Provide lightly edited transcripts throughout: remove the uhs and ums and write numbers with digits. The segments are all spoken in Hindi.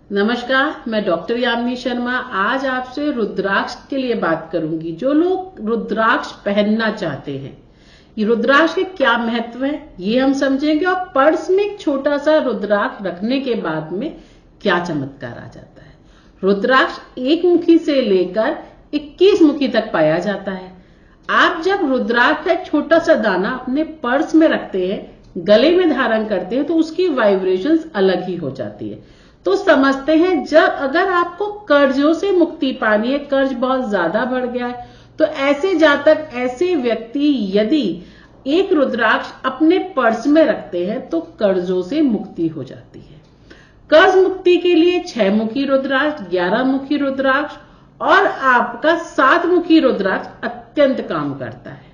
नमस्कार, मैं डॉक्टर यामिनी शर्मा आज आपसे रुद्राक्ष के लिए बात करूंगी। जो लोग रुद्राक्ष पहनना चाहते हैं, ये रुद्राक्ष के क्या महत्व है ये हम समझेंगे और पर्स में एक छोटा सा रुद्राक्ष रखने के बाद में क्या चमत्कार आ जाता है। रुद्राक्ष एक मुखी से लेकर 21 मुखी तक पाया जाता है। आप जब रुद्राक्ष का एक छोटा सा दाना अपने पर्स में रखते हैं, गले में धारण करते हैं, तो उसकी वाइब्रेशंस अलग ही हो जाती है। तो समझते हैं, जब अगर आपको कर्जों से मुक्ति पानी है, कर्ज बहुत ज्यादा बढ़ गया है, तो ऐसे जातक, ऐसे व्यक्ति यदि एक रुद्राक्ष अपने पर्स में रखते हैं तो कर्जों से मुक्ति हो जाती है। कर्ज मुक्ति के लिए 6 मुखी रुद्राक्ष, 11 मुखी रुद्राक्ष और आपका 7 मुखी रुद्राक्ष अत्यंत काम करता है।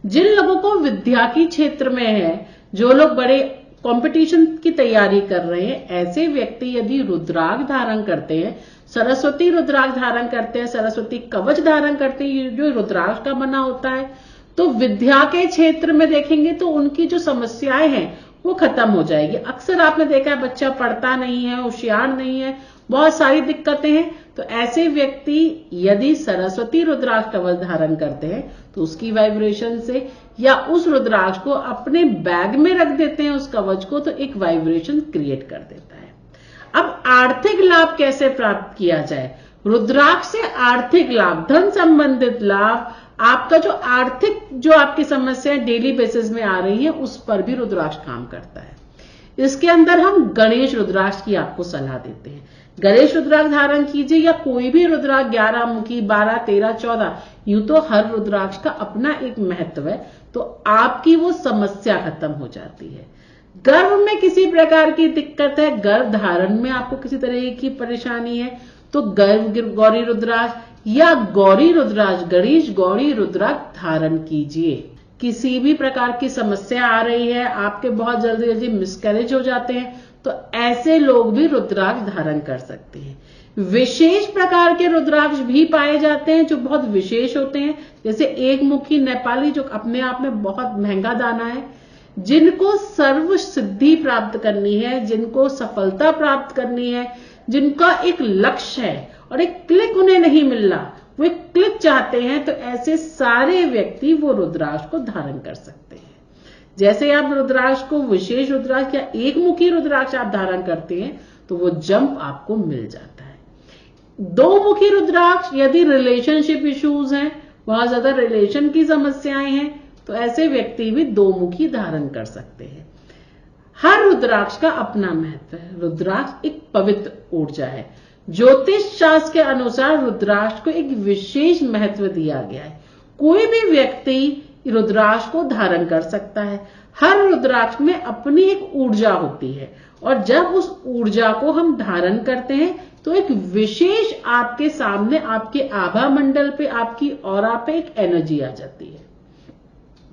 जिन लोगों को विद्या की क्षेत्र में है, जो लोग बड़े कंपटीशन की तैयारी कर रहे हैं, ऐसे व्यक्ति यदि रुद्राक्ष धारण करते हैं, सरस्वती रुद्राक्ष धारण करते हैं, सरस्वती कवच धारण करते हैं, जो रुद्राक्ष का बना होता है, तो विद्या के क्षेत्र में देखेंगे तो उनकी जो समस्याएं हैं वो खत्म हो जाएगी। अक्सर आपने देखा है बच्चा पढ़ता नहीं है, होशियार नहीं है, बहुत सारी दिक्कतें हैं, तो ऐसे व्यक्ति यदि सरस्वती रुद्राक्ष कवच धारण करते हैं तो उसकी वाइब्रेशन से, या उस रुद्राक्ष को अपने बैग में रख देते हैं उस कवच को, तो एक वाइब्रेशन क्रिएट कर देता है। अब आर्थिक लाभ कैसे प्राप्त किया जाए? रुद्राक्ष से आर्थिक लाभ, धन संबंधित लाभ, आपका जो आर्थिक जो आपकी समस्या डेली बेसिस में आ रही है उस पर भी रुद्राक्ष काम करता है। इसके अंदर हम गणेश रुद्राक्ष की आपको सलाह देते हैं। गणेश रुद्राक्ष धारण कीजिए, या कोई भी रुद्राक्ष 11 मुखी, 12, 13, 14, यूं तो हर रुद्राक्ष का अपना एक महत्व है, तो आपकी वो समस्या खत्म हो जाती है। गर्भ में किसी प्रकार की दिक्कत है, गर्भ धारण में आपको किसी तरह की परेशानी है, तो गर्भ गौरी रुद्राक्ष या गौरी रुद्राक्ष, गणेश गौरी रुद्राक्ष धारण कीजिए। किसी भी प्रकार की समस्या आ रही है, आपके बहुत जल्दी जल्दी मिसकैरेज हो जाते हैं, तो ऐसे लोग भी रुद्राक्ष धारण कर सकते हैं। विशेष प्रकार के रुद्राक्ष भी पाए जाते हैं जो बहुत विशेष होते हैं, जैसे एक मुखी नेपाली, जो अपने आप में बहुत महंगा दाना है। जिनको सर्व सिद्धि प्राप्त करनी है, जिनको सफलता प्राप्त करनी है, जिनका एक लक्ष्य है और एक क्लिक उन्हें नहीं मिल रहा, वो एक क्लिक चाहते हैं, तो ऐसे सारे व्यक्ति वो रुद्राक्ष को धारण कर सकते हैं। जैसे आप रुद्राक्ष को, विशेष रुद्राक्ष या एक मुखी रुद्राक्ष आप धारण करते हैं तो वो जंप आपको मिल जाता है। 2 मुखी रुद्राक्ष, यदि रिलेशनशिप इश्यूज हैं, बहुत ज्यादा रिलेशन की समस्याएं हैं, तो ऐसे व्यक्ति भी 2 मुखी धारण कर सकते हैं। हर रुद्राक्ष का अपना महत्व है। रुद्राक्ष एक पवित्र ऊर्जा है। ज्योतिष शास्त्र के अनुसार रुद्राक्ष को एक विशेष महत्व दिया गया है। कोई भी व्यक्ति रुद्राक्ष को धारण कर सकता है। हर रुद्राक्ष में अपनी एक ऊर्जा होती है, और जब उस ऊर्जा को हम धारण करते हैं तो एक विशेष आपके सामने, आपके आभा मंडल पे, आपकी ऑरा पे एक एनर्जी आ जाती है।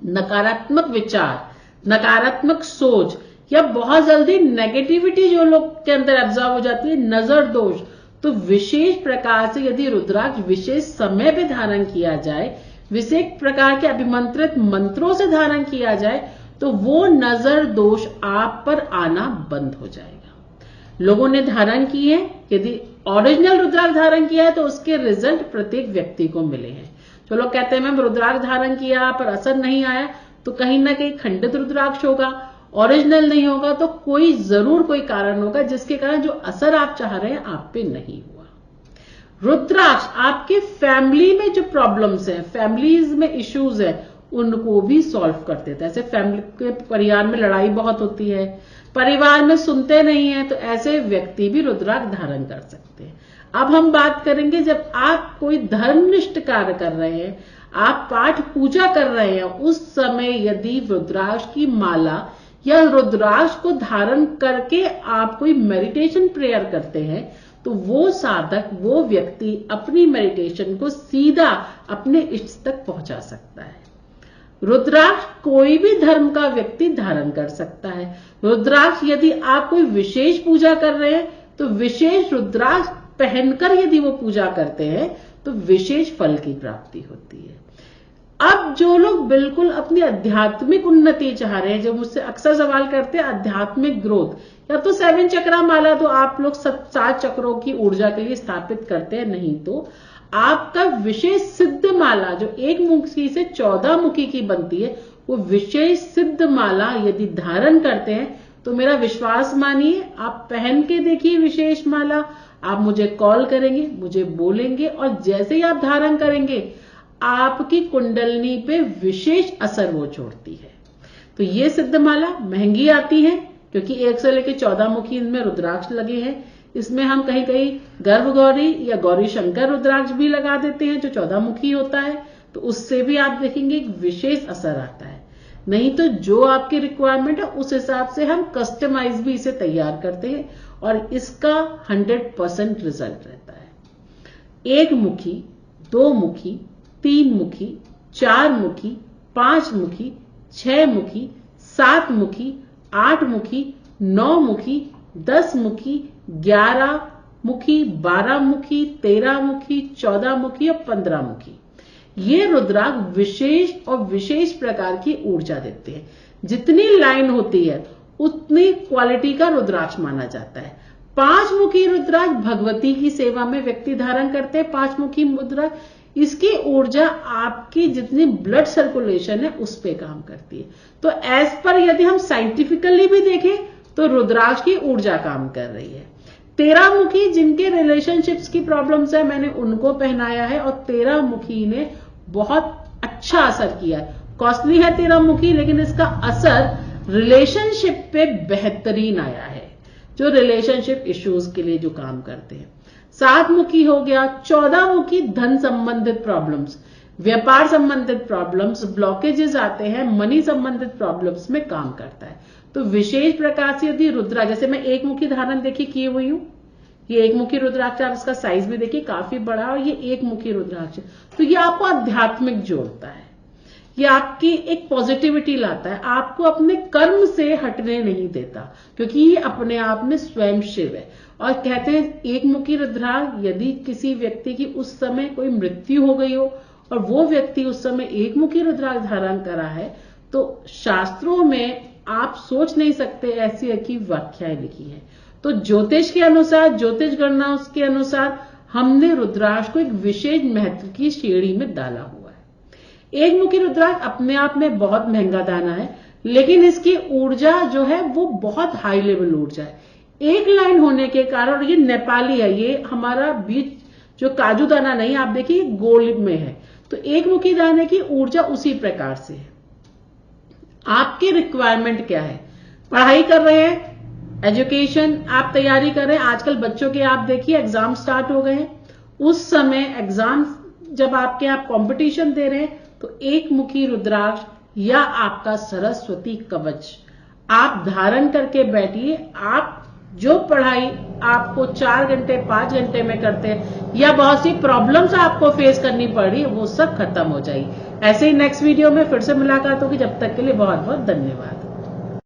नकारात्मक विचार, नकारात्मक सोच, या बहुत जल्दी नेगेटिविटी जो लोग के अंदर एब्जॉर्ब हो जाती है, नजर दोष, तो विशेष प्रकार से यदि रुद्राक्ष विशेष समय पे धारण किया जाए, विशेष प्रकार के अभिमंत्रित मंत्रों से धारण किया जाए, तो वो नजर दोष आप पर आना बंद हो जाएगा। लोगों ने धारण की है, यदि ओरिजिनल रुद्राक्ष धारण किया है तो उसके रिजल्ट प्रत्येक व्यक्ति को मिले हैं। जो लोग कहते हैं मैम रुद्राक्ष धारण किया पर असर नहीं आया, तो कहीं ना कहीं खंडित रुद्राक्ष होगा, ओरिजिनल नहीं होगा, तो कोई जरूर कोई कारण होगा जिसके कारण जो असर आप चाह रहे हैं आप पे नहीं हुआ। रुद्राक्ष आपके फैमिली में जो प्रॉब्लम्स हैं, फैमिलीज में इश्यूज है, उनको भी सॉल्व कर देता है। ऐसे फैमिली के परिवार में लड़ाई बहुत होती है, परिवार में सुनते नहीं है, तो ऐसे व्यक्ति भी रुद्राक्ष धारण कर सकते हैं। अब हम बात करेंगे, जब आप कोई धर्मनिष्ठ कार्य कर रहे हैं, आप पाठ पूजा कर रहे हैं, उस समय यदि रुद्राक्ष की माला या रुद्राक्ष को धारण करके आप कोई मेडिटेशन प्रेयर करते हैं, तो वो साधक, वो व्यक्ति अपनी मेडिटेशन को सीधा अपने इष्ट तक पहुंचा सकता है। रुद्राक्ष कोई भी धर्म का व्यक्ति धारण कर सकता है। रुद्राक्ष यदि आप कोई विशेष पूजा कर रहे हैं तो विशेष रुद्राक्ष पहनकर यदि वो पूजा करते हैं तो विशेष फल की प्राप्ति होती है। अब जो लोग बिल्कुल अपनी आध्यात्मिक उन्नति चाह रहे हैं, जो मुझसे अक्सर सवाल करते हैं आध्यात्मिक ग्रोथ, या तो 7 चक्रा माला तो आप लोग 7 चक्रों की ऊर्जा के लिए स्थापित करते हैं, नहीं तो आपका विशेष सिद्ध माला जो 1 मुखी से 14 मुखी की बनती है, वो विशेष सिद्ध माला यदि धारण करते हैं तो मेरा विश्वास मानिए, आप पहन के देखिए विशेष माला, आप मुझे कॉल करेंगे, मुझे बोलेंगे, और जैसे ही आप धारण करेंगे आपकी कुंडलनी पे विशेष असर वो छोड़ती है। तो ये सिद्ध माला महंगी आती है क्योंकि 1 से लेकर 14 मुखी इनमें रुद्राक्ष लगे हैं। इसमें हम कहीं कहीं गर्भ गौरी या गौरी शंकर रुद्राक्ष भी लगा देते हैं जो 14 मुखी होता है, तो उससे भी आप देखेंगे एक विशेष असर आता है। नहीं तो जो आपकी रिक्वायरमेंट है उस हिसाब से हम कस्टमाइज भी इसे तैयार करते हैं और इसका 100% रिजल्ट रहता है। 1 मुखी, 2 मुखी, 3 मुखी, 4 मुखी, 5 मुखी, 6 मुखी, 7 मुखी, 8 मुखी, 9 मुखी, 10 मुखी, 11 मुखी, 12 मुखी, 13 मुखी, 14 मुखी और 15 मुखी, ये रुद्राक्ष विशेष और विशेष प्रकार की ऊर्जा देते हैं। जितनी लाइन होती है उतनी क्वालिटी का रुद्राक्ष माना जाता है। 5 मुखी रुद्राक्ष भगवती की सेवा में व्यक्ति धारण करते हैं। 5 मुखी मुद्रा, इसकी ऊर्जा आपकी जितनी ब्लड सर्कुलेशन है उस पे काम करती है। तो एज पर यदि हम साइंटिफिकली भी देखें तो रुद्राक्ष की ऊर्जा काम कर रही है। 13 मुखी जिनके रिलेशनशिप्स की प्रॉब्लम्स है, मैंने उनको पहनाया है और 13 मुखी ने बहुत अच्छा असर किया है। कॉस्टली है 13 मुखी, लेकिन इसका असर रिलेशनशिप पे बेहतरीन आया है, जो रिलेशनशिप इश्यूज के लिए जो काम करते हैं। 7 मुखी हो गया। 14 मुखी धन संबंधित प्रॉब्लम्स, व्यापार संबंधित प्रॉब्लम्स, ब्लॉकेजेस आते हैं, मनी संबंधित प्रॉब्लम्स में काम करता है। तो विशेष प्रकार से यदि रुद्रा, जैसे मैं 1 मुखी धारण देखिए किए हुई हूं, ये 1 मुखी रुद्राक्ष, आप इसका साइज भी देखिए काफी बड़ा, और ये 1 मुखी रुद्राक्ष, तो ये आपको आध्यात्मिक जोड़ता है, ये आपकी एक पॉजिटिविटी लाता है, आपको अपने कर्म से हटने नहीं देता, क्योंकि ये अपने आप में स्वयं शिव है। और कहते हैं 1 मुखी रुद्राक्ष, यदि किसी व्यक्ति की उस समय कोई मृत्यु हो गई हो और वो व्यक्ति उस समय 1 मुखी रुद्राक्ष धारण करा है, तो शास्त्रों में आप सोच नहीं सकते ऐसी की व्याख्याएं लिखी है। तो ज्योतिष के अनुसार, ज्योतिष गणना के अनुसार हमने रुद्राक्ष को एक विशेष महत्व की श्रेणी में डाला हुआ है। 1 मुखी रुद्राक्ष अपने आप में बहुत महंगा दाना है, लेकिन इसकी ऊर्जा जो है वो बहुत हाई लेवल ऊर्जा है। एक लाइन होने के कारण, ये नेपाली है, ये हमारा बीच जो काजू दाना नहीं, आप देखिए गोल में है, तो 1 मुखी दाने की ऊर्जा उसी प्रकार से है। आपकी रिक्वायरमेंट क्या है? पढ़ाई कर रहे हैं, एजुकेशन आप तैयारी कर रहे हैं, आजकल बच्चों के आप देखिए एग्जाम स्टार्ट हो गए हैं, उस समय एग्जाम जब आपके आप कंपटीशन दे रहे हैं, तो 1 मुखी रुद्राक्ष या आपका सरस्वती कवच आप धारण करके बैठिए। आप जो पढ़ाई आपको 4 घंटे 5 घंटे में करते हैं, या बहुत सी प्रॉब्लम्स आपको फेस करनी पड़ रही है, वो सब खत्म हो जाएगी। ऐसे ही नेक्स्ट वीडियो में फिर से मुलाकात होगी। जब तक के लिए बहुत बहुत धन्यवाद।